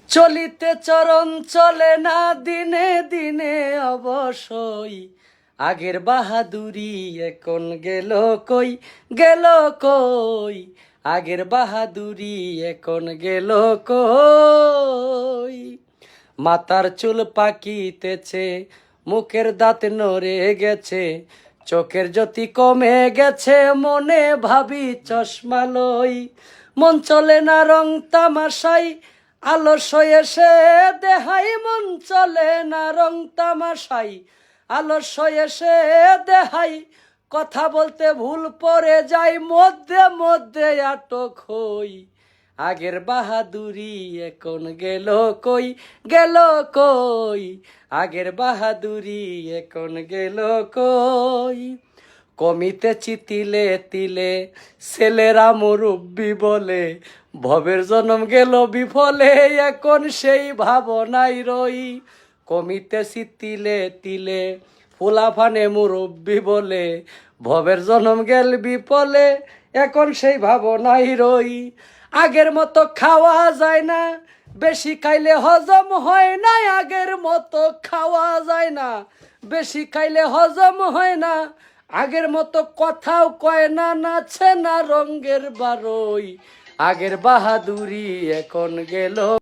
চলিতে চরণ চলে না দিনে দিনে অবশ্যই, আগের বাহাদুরি এখন গেল কই, গেল কই, আগের বাহাদুরি এখন গেল কই। মাথার চুল পাকিতেছে, মুখের দাঁত নড়ে গেছে, চোখের জ্যোতি কমে গেছে, মনে ভাবি চশমা লই। মন চলে না রং তামাশাই, আলস্য এসে দেহাই, মন চলে না রং তামাশাই, আলস্য এসে দেহাই। কথা বলতে ভুল পড়ে যাই, মধ্যে মধ্যে আটক হই। আগের বাহাদুরি এখন গেল কই, গেল কই, আগের বাহাদুরি এখন গেল কই। কমিতেছি তিলে তিলে, ছেলেরা মুরব্বি বলে, ভবের জন্ম গেল বিফলে, এখন সেই ভাবনাই রই। কমিতেছি তিলে তিলে, ফুলাফানে মুরব্বি বলে, ভবের জন্ম গেল বিফলে, এখন সেই ভাবনাই রই। আগের মতো খাওয়া যায় না, বেশি খাইলে হজম হয় না, আগের মতো খাওয়া যায় না, বেশি খাইলে হজম হয় না, আগের মতো কথাও কয় না, নাচে না রঙ্গের বারোই। আগের বাহাদুরি এখন গেল।